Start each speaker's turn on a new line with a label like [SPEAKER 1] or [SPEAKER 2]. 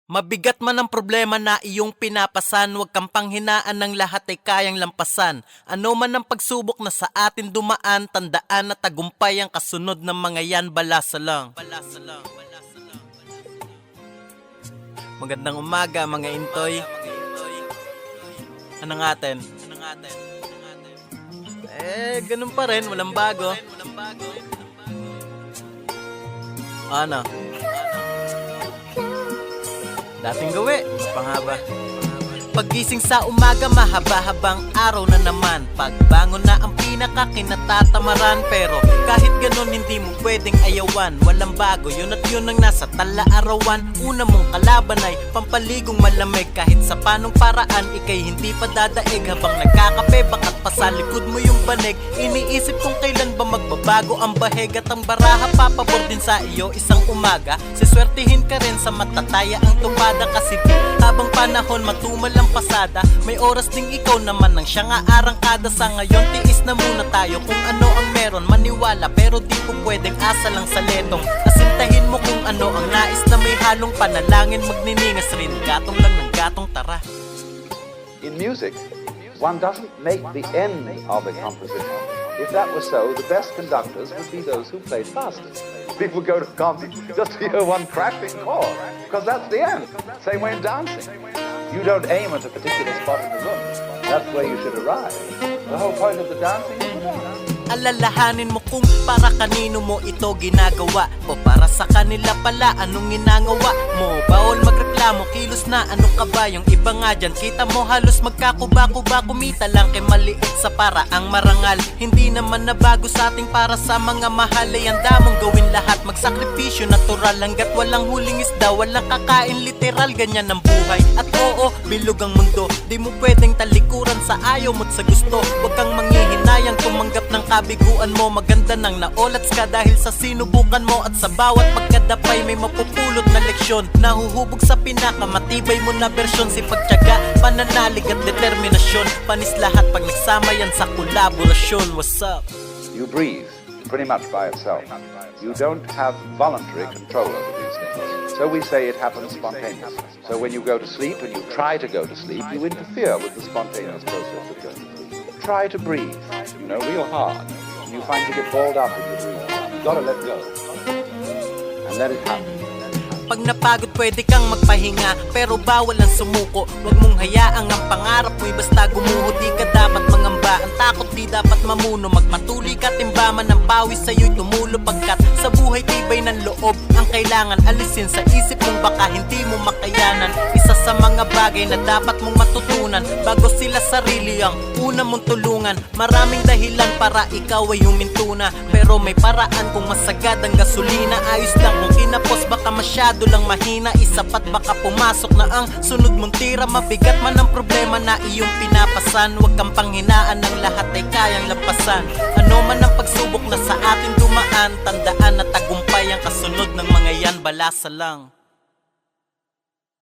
[SPEAKER 1] Mabigat man ang problema na iyong pinapasan, huwag kang panghinaan ng lahat ay kayang lampasan. Ano man ang pagsubok na sa atin dumaan, tandaan na tagumpay ang kasunod ng mga yan, balasa lang. Magandang umaga mga intoy. Ano nga atin? Ganun pa rin, walang bago. Ano? Dating gawi, pangaba. Paggising sa umaga, mahaba-habang araw na naman. Pagbangon na ang pinaka-kinatatamaran. Pero kahit ganun hindi mo pwedeng ayawan. Walang bago, yun at yun ang nasa tala-arawan. Una mong kalaban ay pampaligong malamig. Kahit sa panong paraan, ikay hindi pa dadaig. Habang nagkakape, bakat pa sa likod mo yung banig. Iniisip kung kailan ba magbabago ang baheg. At ang baraha papabor din sa iyo isang umaga. Siswertihin ka rin sa matataya ang tumada. Kasi di habang panahon matumal ang pasada, may oras ding ikaw naman ang siyang aarangkada. Sa ngayon tiis na muna tayo kung ano ang meron. Maniwala pero di po pwedeng asa lang sa letong. Asintahin mo kung ano ang nais na may halong panalangin. Magniningas rin, gatong lang ng gatong, tara.
[SPEAKER 2] In music, one doesn't make the end of a composition. If that was so, the best conductors would be those who played fastest. People go to concerts just to hear one crashing chord, because that's the end. Same way in dancing. You don't aim at a particular spot in the room. That's where you should arrive. The whole point of the dancing is
[SPEAKER 1] Alalahanin mo kung para kanino mo ito ginagawa, o para sa kanila pala anong ginagawa mo. Bawal magreklamo, kilos na ano ka ba? Yung iba nga dyan, kita mo halos magkakuba-kuba. Kumita lang kay maliit sa paraang marangal. Hindi naman nabago sa ating para sa mga mahal. Ay handa mong gawin lahat, magsakripisyo natural. Hanggat walang huling isda, walang kakain literal. Ganyan ang buhay, at oo, bilog ang mundo. Di mo pwedeng talikuran sa ayaw mo't sa gusto. Huwag kang manghihinayang tumanggap ng kabiguan mo. Maganda nang naolats ka dahil sa sinubukan mo. At sa bawat pagkadapay may mapupulot na leksyon. Nahuhubog sa pinakamatibay mo na bersyon. Sipagtiyaga, pananalig at determinasyon. Panis lahat pag nagsama yan sa kolaborasyon. What's up?
[SPEAKER 2] you breathe pretty much by itself. You don't have voluntary control over these things. So we say it happens spontaneously. So when you go to sleep and you try to go to sleep, you interfere with the spontaneous process of going to sleep. Try to breathe, real hard. And you find you get balled up in your breathing. You've got to let go. And let it happen.
[SPEAKER 1] Pag napagod pwede kang magpahinga, pero bawal ang sumuko. Huwag mong hayaang ang pangarap mo'y basta gumuho. Di ka dapat mangamba, ang takot di dapat mamuno. Magpatuloy ka, timbaman ng pawis sa'yo'y tumulo. Pagkat sa buhay tibay ng loob ang kailangan alisin sa isip kung baka hindi mo makayanan. Isa sa mga bagay na dapat mong matutunan bago sila sarili ang una mong tulungan. Maraming dahilan para ikaw ay huminto na, pero may paraan kung masagad ang gasolina. Ayos lang kung kinapos, baka masyado lang mahina. Isapat baka pumasok na ang sunod mong tira. Mabigat man ang problema na iyong pinapasan, huwag kang panghinaan, ng lahat ay kayang lampasan. Ano man ang pagsubok na sa atin dumaan, tandaan na tagumpay ang kasunod ng mga yan, balasa lang.